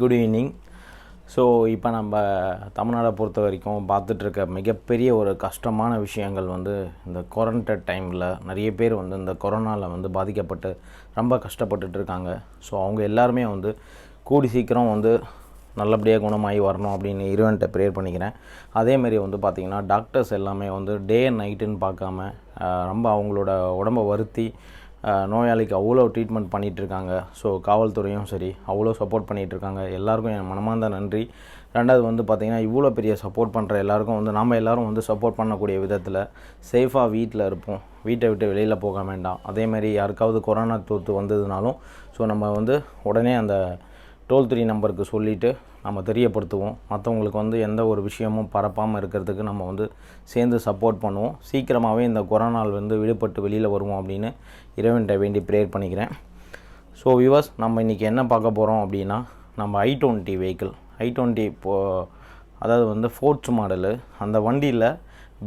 Good evening. So இப்போ நம்ம தமிழ்நாடை பொறுத்த வரைக்கும் பார்த்துட்ருக்க மிகப்பெரிய ஒரு கஷ்டமான விஷயங்கள் இந்த குவாரண்டைன் டைமில் நிறைய பேர் இந்த கொரோனாவில் பாதிக்கப்பட்டு ரொம்ப கஷ்டப்பட்டுட்டு இருக்காங்க. ஸோ அவங்க எல்லாருமே கூடி சீக்கிரம் நல்லபடியாக குணமாகி வரணும் அப்படின்னு இறைவன்கிட்ட ப்ரேயர் பண்ணிக்கிறேன். அதேமாரி பார்த்திங்கன்னா டாக்டர்ஸ் எல்லாமே டே அண்ட் நைட்டுன்னு பார்க்காம ரொம்ப அவங்களோட உடம்பை வருத்தி நோயாளிக்கு அவ்வளோ ட்ரீட்மெண்ட் பண்ணிகிட்ருக்காங்க. ஸோ காவல்துறையும் சரி அவ்வளோ சப்போர்ட் பண்ணிகிட்ருக்காங்க. எல்லாருக்கும் என் மனமார்ந்த நன்றி. ரெண்டாவது பார்த்திங்கன்னா இவ்வளோ பெரிய சப்போர்ட் பண்ணுற எல்லாருக்கும் நம்ம எல்லோரும் சப்போர்ட் பண்ணக்கூடிய விதத்தில் சேஃபாக வீட்டில் இருப்போம், வீட்டை விட்டு வெளியில் போக வேண்டாம். அதேமாதிரி யாருக்காவது கொரோனா தொற்று வந்ததுனாலும் ஸோ நம்ம உடனே அந்த டோல் 3 நம்பருக்கு சொல்லிவிட்டு நம்ம தெரியப்படுத்துவோம். மற்றவங்களுக்கு எந்த ஒரு விஷயமும் பரப்பாமல் இருக்கிறதுக்கு நம்ம சேர்ந்து சப்போர்ட் பண்ணுவோம். சீக்கிரமாகவே இந்த கொரோனாவில் விடுபட்டு வெளியில் வருவோம் அப்படின்னு இறைவன்கிட்ட வேண்டி ப்ரேயர் பண்ணிக்கிறேன். ஸோ வியூவர்ஸ், நம்ம இன்றைக்கி என்ன பார்க்க போகிறோம் அப்படின்னா, நம்ம i20 வெஹிக்கிள் i20 அதாவது ஃபோர்ட்ஸ் மாடலு. அந்த வண்டியில்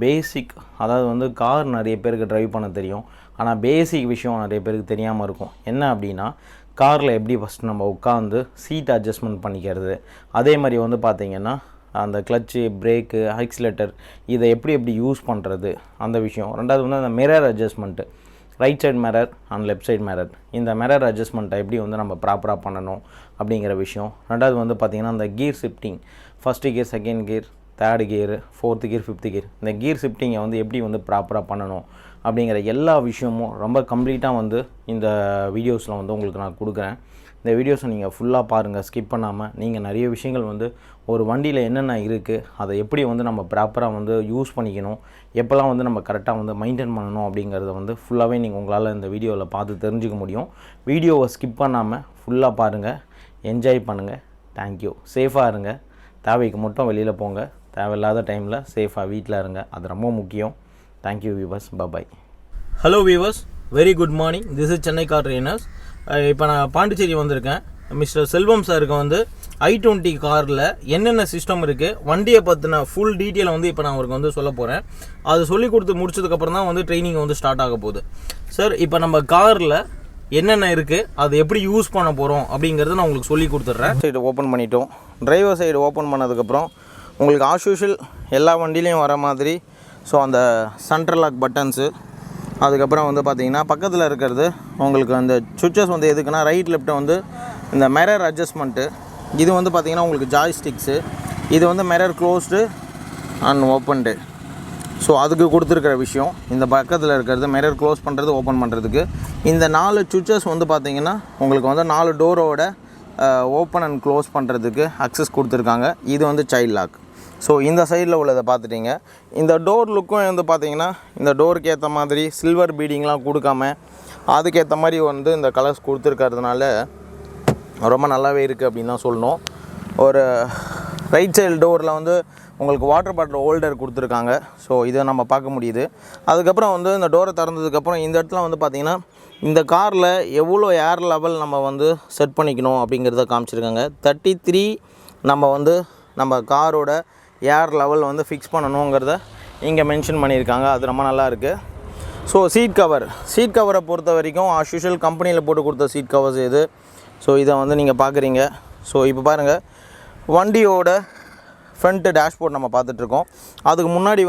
பேசிக் அதாவது கார் நிறைய பேருக்கு ட்ரைவ் பண்ண தெரியும், ஆனால் பேசிக் விஷயம் நிறைய பேருக்கு தெரியாமல் இருக்கும். என்ன அப்படின்னா, காரில் எப்படி ஃபஸ்ட் நம்ம உட்காந்து சீட் அட்ஜஸ்ட்மெண்ட் பண்ணிக்கிறது, அதே மாதிரி பார்த்திங்கன்னா அந்த கிளச்சு, பிரேக்கு, ஆக்சிலேட்டர் இதை எப்படி யூஸ் பண்ணுறது அந்த விஷயம். ரெண்டாவது அந்த mirror adjustment, right side mirror and left side mirror, இந்த மிரர் அட்ஜஸ்ட்மெண்ட்டை எப்படி நம்ம ப்ராப்பராக பண்ணணும் அப்படிங்கிற விஷயம். ரெண்டாவது பார்த்திங்கன்னா அந்த gear shifting, first gear, second gear, third gear, 4th gear, 5th gear, இந்த கீர் ஷிஃப்டிங்கை எப்படி ப்ராப்பராக பண்ணணும் அப்படிங்கிற எல்லா விஷயமும் ரொம்ப கம்ப்ளீட்டாக இந்த வீடியோஸில் உங்களுக்கு நான் கொடுக்குறேன். இந்த வீடியோஸை நீங்கள் ஃபுல்லாக பாருங்கள், ஸ்கிப் பண்ணாமல். நீங்கள் நிறைய விஷயங்கள் ஒரு வண்டியில் என்னென்ன இருக்குது, அதை எப்படி நம்ம ப்ராப்பராக யூஸ் பண்ணிக்கணும், எப்போல்லாம் நம்ம கரெக்டாக மெயின்டைன் பண்ணணும் அப்படிங்கிறத ஃபுல்லாகவே நீங்கள் உங்களால் இந்த வீடியோவில் பார்த்து தெரிஞ்சுக்க முடியும். வீடியோவை ஸ்கிப் பண்ணாமல் ஃபுல்லாக பாருங்கள், என்ஜாய் பண்ணுங்கள். தேங்க்யூ. சேஃபாக இருங்க, தேவைக்கு மட்டும் வெளியில் போங்க, தேவையில்லாத டைமில் சேஃபாக வீட்டில் இருங்க, அது ரொம்ப முக்கியம். Thank you viewers, bye. Hello viewers, very good morning. This is Chennai car trainers. இப்போ நான் பாண்டிச்சேரி வந்திருக்கேன். மிஸ்டர் செல்வம் சாருக்கு i20 காரில் என்னென்ன சிஸ்டம் இருக்குது, வண்டியை பற்றின ஃபுல் டீட்டெயிலை இப்போ நான் அவருக்கு சொல்ல போகிறேன். அது சொல்லி கொடுத்து முடிச்சதுக்கப்புறம் தான் ட்ரைனிங் ஸ்டார்ட் ஆக போகுது. சார், இப்போ நம்ம காரில் என்னென்ன இருக்குது, அதை எப்படி யூஸ் பண்ண போகிறோம் அப்படிங்கிறத நான் உங்களுக்கு சொல்லி கொடுத்துட்றேன். சைடு ஓப்பன் பண்ணிட்டோம். டிரைவர் சைடு ஓப்பன் பண்ணதுக்கப்புறம் உங்களுக்கு ஆஸ் யூஷுவல் எல்லா வண்டிலையும் வர மாதிரி ஸோ அந்த சென்ட்ரல் லாக் பட்டன்ஸு, அதுக்கப்புறம் பார்த்திங்கன்னா பக்கத்தில் இருக்கிறது உங்களுக்கு அந்த சுவிட்சஸ் எதுக்குன்னா ரைட் லெஃப்ட்டு இந்த மிரர் அட்ஜஸ்ட்மெண்ட்டு, இது பார்த்திங்கன்னா உங்களுக்கு ஜாய்ஸ்டிக்ஸு, இது mirror closed and opened. So அதுக்கு கொடுத்துருக்கிற விஷயம். இந்த பக்கத்தில் இருக்கிறது மிரர் க்ளோஸ் பண்ணுறது, ஓப்பன் பண்ணுறதுக்கு. இந்த 4 சுவிட்சஸ் பார்த்திங்கன்னா உங்களுக்கு 4 டோரோட ஓப்பன் அண்ட் க்ளோஸ் பண்ணுறதுக்கு அக்சஸ் கொடுத்துருக்காங்க. இது சைல்ட் லாக். ஸோ இந்த சைடில் உள்ளதை பார்த்துட்டிங்க. இந்த டோர் லுக்கும் பார்த்திங்கன்னா இந்த டோருக்கு ஏற்ற மாதிரி சில்வர் பீடிங்லாம் கொடுக்காம அதுக்கேற்ற மாதிரி இந்த கலர்ஸ் கொடுத்துருக்கிறதுனால ரொம்ப நல்லாவே இருக்குது அப்படின்னு தான் சொல்லணும். ஒரு ரைட் சைடு டோரில் உங்களுக்கு வாட்டர் பாட்டில் ஹோல்டர் கொடுத்துருக்காங்க. ஸோ இதை நம்ம பார்க்க முடியுது. அதுக்கப்புறம் இந்த டோரை திறந்ததுக்கப்புறம் இந்த இடத்துல பார்த்திங்கன்னா இந்த காரில் எவ்வளோ ஏர் லெவல் நம்ம செட் பண்ணிக்கணும் அப்படிங்கிறத காமிச்சிருக்காங்க. 33 நம்ம காரோட ஏர் லெவல் ஃபிக்ஸ் பண்ணணுங்கிறத இங்கே மென்ஷன் பண்ணியிருக்காங்க. அது ரொம்ப நல்லா இருக்குது. ஸோ சீட் கவரை பொறுத்த வரைக்கும் ஆஸ் யூஷுவல் கம்பெனியில் போட்டு கொடுத்த சீட் கவர்ஸ் இது. ஸோ இதை நீங்கள் பார்க்குறீங்க. ஸோ இப்போ பாருங்கள், வண்டியோட ஃப்ரண்ட்டு டேஷ்போர்ட் நம்ம பார்த்துட்ருக்கோம். அதுக்கு முன்னாடி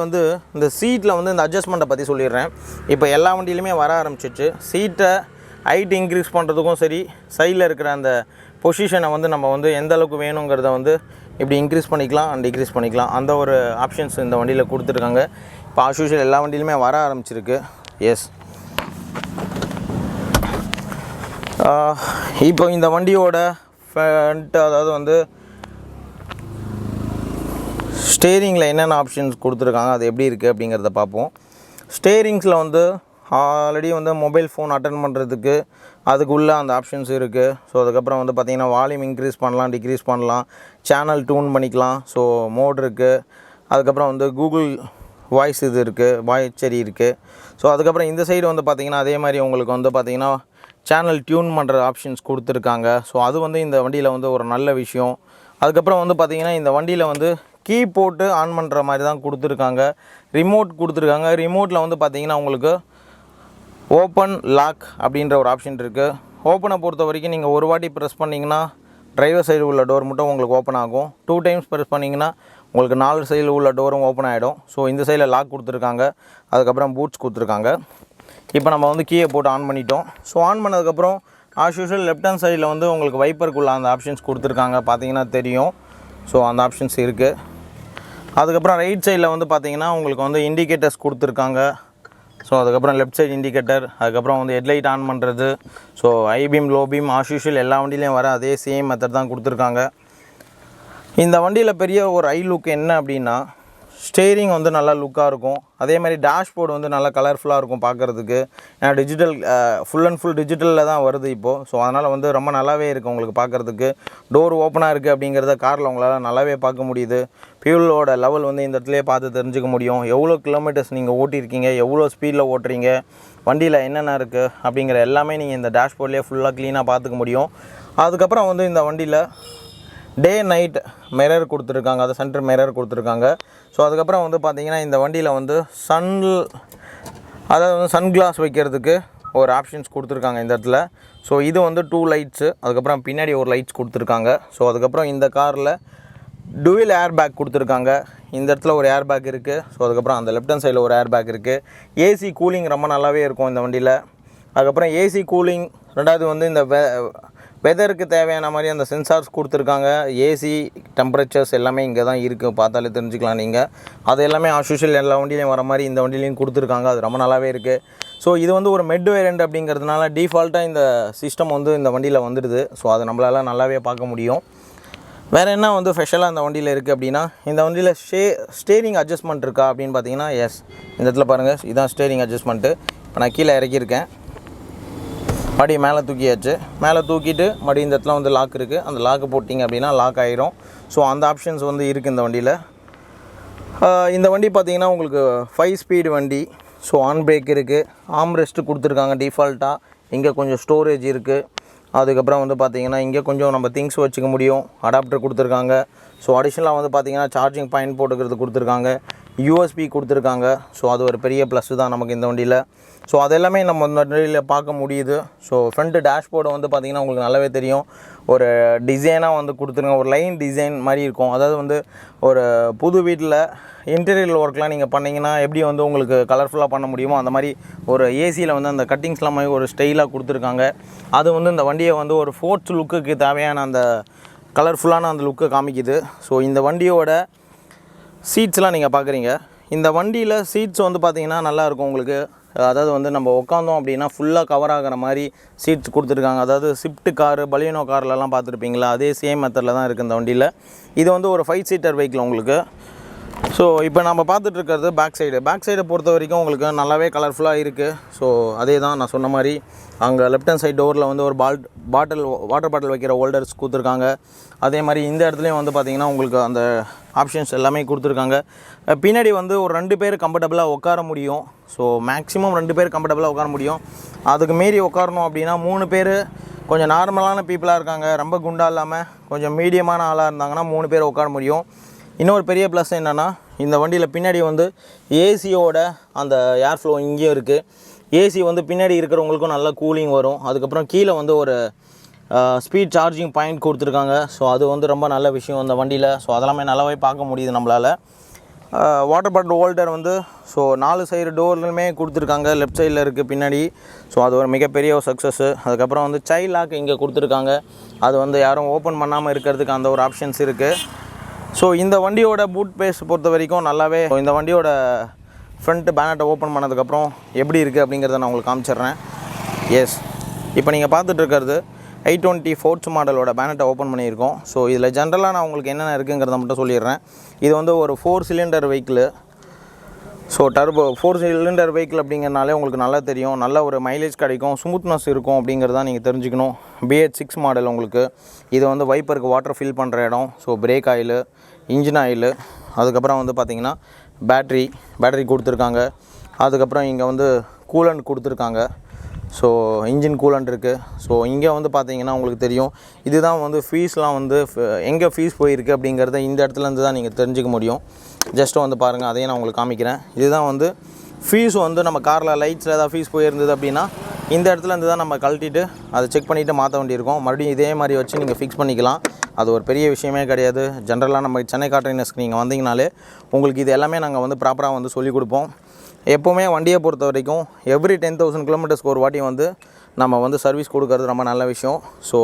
இந்த சீட்டில் இந்த அட்ஜஸ்ட்மெண்ட்டை பற்றி சொல்லிடுறேன். இப்போ எல்லா வண்டியிலுமே வர ஆரம்பிச்சிச்சு. சீட்டை ஹைட் இன்க்ரீஸ் பண்ணுறதுக்கும் சரி, சைடில் இருக்கிற அந்த பொசிஷனை நம்ம எந்த அளவுக்கு வேணுங்கிறத இப்படி இன்க்ரீஸ் பண்ணிக்கலாம் அண்ட் டிக்ரீஸ் பண்ணிக்கலாம். அந்த ஒரு ஆப்ஷன்ஸ் இந்த வண்டியில் கொடுத்துருக்காங்க. இப்போ ஆஸ் யூஷுவல் எல்லா வண்டியிலுமே வர ஆரம்பிச்சிருக்கு. எஸ், இப்போ இந்த வண்டியோட ஃப்ரண்ட் அதாவது ஸ்டேரிங்கில் என்னென்ன ஆப்ஷன்ஸ் கொடுத்துருக்காங்க, அது எப்படி இருக்குது அப்படிங்கிறத பார்ப்போம். ஸ்டேரிங்ஸில் ஆல்ரெடி மொபைல் ஃபோன் அட்டன் பண்ணுறதுக்கு அதுக்குள்ளே அந்த ஆப்ஷன்ஸ் இருக்குது. ஸோ அதுக்கப்புறம் பார்த்திங்கன்னா வால்யூம் இன்க்ரீஸ் பண்ணலாம், டிக்ரீஸ் பண்ணலாம், சேனல் டியூன் பண்ணிக்கலாம். ஸோ மோட் இருக்குது. அதுக்கப்புறம் கூகுள் வாய்ஸ் இது இருக்குது, வாய்ச்சேரி இருக்குது. ஸோ அதுக்கப்புறம் இந்த சைடு பார்த்திங்கன்னா அதே மாதிரி உங்களுக்கு பார்த்திங்கன்னா சேனல் டியூன் பண்ணுற ஆப்ஷன்ஸ் கொடுத்துருக்காங்க. ஸோ அது இந்த வண்டியில் ஒரு நல்ல விஷயம். அதுக்கப்புறம் பார்த்திங்கன்னா இந்த வண்டியில் கீ போட்டு ஆன் பண்ணுற மாதிரி தான் கொடுத்துருக்காங்க. ரிமோட் கொடுத்துருக்காங்க. ரிமோட்டில் பார்த்திங்கன்னா உங்களுக்கு ஓப்பன் லாக் அப்படின்ற ஒரு ஆப்ஷன் இருக்குது. ஓப்பனை பொறுத்த வரைக்கும் நீங்கள் ஒரு வாட்டி ப்ரெஸ் பண்ணிங்கன்னா டிரைவர் சைடு உள்ள டோர் மட்டும் உங்களுக்கு ஓப்பன் ஆகும். 2 டைம்ஸ் ப்ரெஸ் பண்ணிங்கன்னா உங்களுக்கு 4 சைடில் உள்ள டோரும் ஓப்பன் ஆகிடும். ஸோ இந்த சைடில் லாக் கொடுத்துருக்காங்க, அதுக்கப்புறம் பூட்ஸ் கொடுத்துருக்காங்க. இப்போ நம்ம வந்து கீயை போட்டு ஆன் பண்ணிட்டோம். ஸோ ஆன் பண்ணதுக்கப்புறம் ஆஸ் யூஷுவல் லெஃப்ட் ஹேண்ட் சைடில் வந்து உங்களுக்கு வைப்பருக்குள்ள அந்த ஆப்ஷன்ஸ் கொடுத்துருக்காங்க, பார்த்தீங்கன்னா தெரியும். ஸோ அந்த ஆப்ஷன்ஸ் இருக்குது. அதுக்கப்புறம் ரைட் சைடில் வந்து பார்த்தீங்கன்னா உங்களுக்கு வந்து இண்டிகேட்டர்ஸ் கொடுத்துருக்காங்க. ஸோ அதுக்கப்புறம் லெஃப்ட் சைடு இண்டிகேட்டர், அதுக்கப்புறம் வந்து ஹெட்லைட் ஆன் பண்ணுறது. So high beam, low beam as usual எல்லா வண்டியிலையும் வர அதே சேம் மெத்தட் தான் கொடுத்துருக்காங்க. இந்த வண்டியில் பெரிய ஒரு ஐ லுக் என்ன அப்படின்னா, ஸ்டேரிங் வந்து நல்லா லுக்காக இருக்கும். அதே மாதிரி டேஷ்போர்டு வந்து நல்லா கலர்ஃபுல்லாக இருக்கும் பார்க்குறதுக்கு. ஏன்னா டிஜிட்டல் ஃபுல் அண்ட் ஃபுல் டிஜிட்டலில் தான் வருது இப்போது. ஸோ அதனால் வந்து ரொம்ப நல்லாவே இருக்குது உங்களுக்கு பார்க்குறதுக்கு. டோர் ஓப்பனாக இருக்குது அப்படிங்கிறத காரில் உங்களால் நல்லாவே பார்க்க முடியுது. ஃபியூலோட லெவல் வந்து இந்த இடத்துலேயே பார்த்து தெரிஞ்சுக்க முடியும். எவ்வளோ கிலோமீட்டர்ஸ் நீங்கள் ஓட்டியிருக்கீங்க, எவ்வளோ ஸ்பீடில் ஓட்டுறீங்க, வண்டியில் என்னென்ன இருக்குது அப்படிங்கிற எல்லாமே நீங்கள் இந்த டேஷ்போர்ட்லேயே ஃபுல்லாக க்ளீனாக பார்த்துக்க முடியும். அதுக்கப்புறம் வந்து இந்த வண்டியில் டே நைட் மிரர் கொடுத்துருக்காங்க, அது சென்டர் மிரர் கொடுத்துருக்காங்க. ஸோ அதுக்கப்புறம் வந்து பார்த்திங்கன்னா இந்த வண்டியில் வந்து அதாவது வந்து சன்கிளாஸ் வைக்கிறதுக்கு ஒரு ஆப்ஷன்ஸ் கொடுத்துருக்காங்க இந்த இடத்துல. ஸோ இது வந்து 2 லைட்ஸு, அதுக்கப்புறம் பின்னாடி ஒரு லைட்ஸ் கொடுத்துருக்காங்க. ஸோ அதுக்கப்புறம் இந்த காரில் டுவல் ஏர் பேக் கொடுத்துருக்காங்க. இந்த இடத்துல ஒரு ஏர் பேக் இருக்குது. ஸோ அதுக்கப்புறம் அந்த லெஃப்ட் ஹேண்ட் சைடில் ஒரு ஏர் பேக் இருக்குது. ஏசி கூலிங் ரொம்ப நல்லாவே இருக்கும் இந்த வண்டியில். அதுக்கப்புறம் ஏசி கூலிங், ரெண்டாவது வந்து இந்த வெதருக்கு தேவையான மாதிரி அந்த சென்சார்ஸ் கொடுத்துருக்காங்க. ஏசி டெம்பரேச்சர்ஸ் எல்லாமே இங்கே தான் இருக்குது, பார்த்தாலே தெரிஞ்சுக்கலாம் நீங்கள். அது எல்லாமே ஆஸ் யூஷுவல் எல்லா வண்டியிலையும் வர மாதிரி இந்த வண்டியிலையும் கொடுத்துருக்காங்க. அது ரொம்ப நல்லாவே இருக்குது. ஸோ இது வந்து ஒரு மெட் வேரியண்ட் அப்படிங்கிறதுனால டிஃபால்ட்டாக இந்த சிஸ்டம் வந்து இந்த வண்டியில் வந்துடுது. ஸோ அதை நம்மளால் நல்லாவே பார்க்க முடியும். வேறு என்ன வந்து ஸ்பெஷலாக இந்த வண்டியில் இருக்குது அப்படின்னா, இந்த வண்டியில் ஸ்டேரிங் அட்ஜஸ்ட்மெண்ட் இருக்கா அப்படின்னு பார்த்தீங்கன்னா, எஸ், இந்த இடத்துல பாருங்கள், இதுதான் ஸ்டேரிங் அட்ஜஸ்ட்மெண்ட்டு. இப்போ நான் கீழே இறக்கியிருக்கேன், மறுபடி மேலே தூக்கியாச்சு. மேலே தூக்கிட்டு மறுபடி இந்த இடத்துல வந்து லாக் இருக்குது. அந்த லாக்கு போட்டிங்க அப்படின்னா லாக் ஆகிரும். ஸோ அந்த ஆப்ஷன்ஸ் வந்து இருக்குது இந்த வண்டியில். இந்த வண்டி பார்த்திங்கன்னா உங்களுக்கு 5 ஸ்பீடு வண்டி. ஸோ ஆன் பிரேக் இருக்குது, ஆர்ம் ரெஸ்ட்டு கொடுத்துருக்காங்க டிஃபால்ட்டாக. இங்கே கொஞ்சம் ஸ்டோரேஜ் இருக்குது. அதுக்கப்புறம் வந்து பார்த்திங்கன்னா இங்கே கொஞ்சம் நம்ம திங்ஸ் வச்சுக்க முடியும். அடாப்டர் கொடுத்துருக்காங்க. ஸோ அடிஷ்னலாக வந்து பார்த்திங்கன்னா சார்ஜிங் பாயிண்ட் போட்டுக்கிறது கொடுத்துருக்காங்க. யூஎஸ்பி கொடுத்துருக்காங்க. ஸோ அது ஒரு பெரிய ப்ளஸ் தான் நமக்கு இந்த வண்டியில். ஸோ அதெல்லாமே நம்ம இந்த வண்டியில் பார்க்க முடியுது. ஸோ ஃப்ரண்ட்டு டேஷ்போர்டை வந்து பார்த்திங்கன்னா உங்களுக்கு நல்லாவே தெரியும், ஒரு டிசைனாக வந்து கொடுத்துருங்க, ஒரு லைன் டிசைன் மாதிரி இருக்கும். அதாவது வந்து ஒரு புது வீட்டில் இன்டீரியர் ஒர்க்லாம் நீங்கள் பண்ணிங்கன்னா எப்படி வந்து உங்களுக்கு கலர்ஃபுல்லாக பண்ண முடியுமோ அந்த மாதிரி ஒரு ஏசியில் வந்து அந்த கட்டிங்ஸ்லாம் மாதிரி ஒரு ஸ்டைலாக கொடுத்துருக்காங்க. அது வந்து இந்த வண்டியை வந்து ஒரு ஃபோர்ட்ஸ் லுக்குக்கு தேவையான அந்த கலர்ஃபுல்லான அந்த லுக்கை காமிக்குது. ஸோ இந்த வண்டியோட சீட்ஸ்லாம் நீங்கள் பார்க்குறீங்க. இந்த வண்டியில் சீட்ஸ் வந்து பார்த்திங்கன்னா நல்லாயிருக்கும் உங்களுக்கு. அதாவது வந்து நம்ம உட்காந்தோம் அப்படின்னா ஃபுல்லாக கவர் ஆகிற மாதிரி சீட்ஸ் கொடுத்துருக்காங்க. அதாவது ஸ்விஃப்ட் காரு, பலினோ கார்லலாம் பார்த்துருப்பீங்களா, அதே சேம் மெத்தடில் தான் இருக்குது இந்த வண்டியில். இது வந்து ஒரு 5 சீட்டர் வெஹிக்கிள் உங்களுக்கு. ஸோ இப்போ நம்ம பார்த்துட்ருக்கிறது பேக் சைடை பொறுத்த வரைக்கும் உங்களுக்கு நல்லாவே கலர்ஃபுல்லாக இருக்குது. ஸோ அதே தான் நான் சொன்ன மாதிரி அங்கே லெஃப்ட் ஹேண்ட் சைட் டோரில் வந்து ஒரு வாட்டர் பாட்டில் வைக்கிற ஹோல்டர்ஸ் கொடுத்துருக்காங்க. அதே மாதிரி இந்த இடத்துலையும் வந்து பார்த்திங்கன்னா உங்களுக்கு அந்த ஆப்ஷன்ஸ் எல்லாமே கொடுத்துருக்காங்க. பின்னாடி வந்து ஒரு 2 பேர் கம்ஃபர்டபுளாக உட்கார முடியும். ஸோ மேக்ஸிமம் 2 பேர் கம்ஃபர்டபுளாக உட்கார முடியும். அதுக்கு மீறி உட்காரணும் அப்படின்னா 3 பேர் கொஞ்சம் நார்மலான பீப்புளாக இருக்காங்க, ரொம்ப குண்டாக இல்லாமல் கொஞ்சம் மீடியமான ஆளாக இருந்தாங்கன்னா 3 பேர் உட்கார முடியும். இன்னொரு பெரிய ப்ளஸ் என்னென்னா, இந்த வண்டியில் பின்னாடி வந்து ஏசியோட அந்த ஏர் ஃப்ளோ இங்கேயும் இருக்குது. ஏசி வந்து பின்னாடி இருக்கிறவங்களுக்கும் நல்லா கூலிங் வரும். அதுக்கப்புறம் கீழே வந்து ஒரு ஸ்பீட் சார்ஜிங் பாயிண்ட் கொடுத்துருக்காங்க. ஸோ அது வந்து ரொம்ப நல்ல விஷயம் இந்த வண்டியில். ஸோ அதெல்லாமே நல்லாவே பார்க்க முடியுது நம்மளால். வாட்டர் பாட்டில் ஹோல்டர் வந்து ஸோ 4 சைடு டோர்லையுமே கொடுத்துருக்காங்க. லெஃப்ட் சைடில் இருக்குது பின்னாடி. ஸோ அது ஒரு மிகப்பெரிய ஒரு சக்ஸஸ்ஸு. அதுக்கப்புறம் வந்து சைல்ட் லாக் இங்கே கொடுத்துருக்காங்க. அது வந்து யாரும் ஓப்பன் பண்ணாமல் இருக்கிறதுக்கு அந்த ஒரு ஆப்ஷன்ஸ் இருக்குது. ஸோ இந்த வண்டியோட பூட் பேஸ் பொறுத்த வரைக்கும் நல்லாவே, இந்த வண்டியோட ஃப்ரண்ட்டு பேனட்டை ஓப்பன் பண்ணதுக்கப்புறம் எப்படி இருக்குது அப்படிங்கிறத நான் உங்களுக்கு காமிச்சிட்றேன். எஸ், இப்போ நீங்கள் பார்த்துட்ருக்கிறது i20 ஃபோர்ட்ஸ் மாடலோட பேனட்டை ஓப்பன் பண்ணியிருக்கோம். ஸோ இதில் ஜென்ரலாக நான் உங்களுக்கு என்னென்ன இருக்குங்கிறத மட்டும் சொல்லிடுறேன். இது வந்து ஒரு 4 cylinder vehicle. So turbo 4 cylinder vehicle அப்படிங்கிறனாலே உங்களுக்கு நல்லா தெரியும், நல்ல ஒரு மைலேஜ் கிடைக்கும், ஸ்மூத்னஸ் இருக்கும் அப்படிங்கிறதான் நீங்கள் தெரிஞ்சுக்கணும். BH6 மாடல் உங்களுக்கு. இது வந்து வைப்பருக்கு வாட்டர் ஃபில் பண்ணுற இடம். So break oil, engine oil, அதுக்கப்புறம் வந்து பார்த்திங்கன்னா பேட்டரி கொடுத்துருக்காங்க. அதுக்கப்புறம் இங்கே வந்து கூலண்ட் கொடுத்துருக்காங்க. ஸோ இன்ஜின் கூலண்ட் இருக்குது. ஸோ இங்கே வந்து பார்த்திங்கன்னா உங்களுக்கு தெரியும், இதுதான் வந்து ஃபீஸ்லாம் வந்து எங்கே ஃபீஸ் போயிருக்கு அப்படிங்கிறத இந்த இடத்துலேருந்து தான் நீங்கள் தெரிஞ்சுக்க முடியும். ஜஸ்ட்டு வந்து பாருங்கள், அதையும் நான் உங்களுக்கு காமிக்கிறேன். இதுதான் வந்து ஃபீஸ் வந்து நம்ம காரில் லைட்ஸில் ஏதாவது ஃபீஸ் போயிருந்தது அப்படின்னா இந்த இடத்துல இருந்து தான் நம்ம கழட்டிட்டு அதை செக் பண்ணிவிட்டு மாற்ற வேண்டியிருக்கும். மறுபடியும் இதே மாதிரி வச்சு நீங்கள் ஃபிக்ஸ் பண்ணிக்கலாம். அது ஒரு பெரிய விஷயமே கிடையாது. ஜென்ரலாக நம்ம சென்னை கார் ட்ரெயினர்ஸ்க்கு நீங்கள் வந்தீங்கனாலே உங்களுக்கு இது எல்லாமே நாங்கள் வந்து ப்ராப்பராக வந்து சொல்லிக் கொடுப்போம். எப்போவுமே வண்டியை பொறுத்த வரைக்கும் எவ்ரி 10,000 கிலோமீட்டர்ஸ்க்கு ஒரு வாட்டி வந்து நம்ம வந்து சர்வீஸ் கொடுக்கறது ரொம்ப நல்ல விஷயம். ஸோ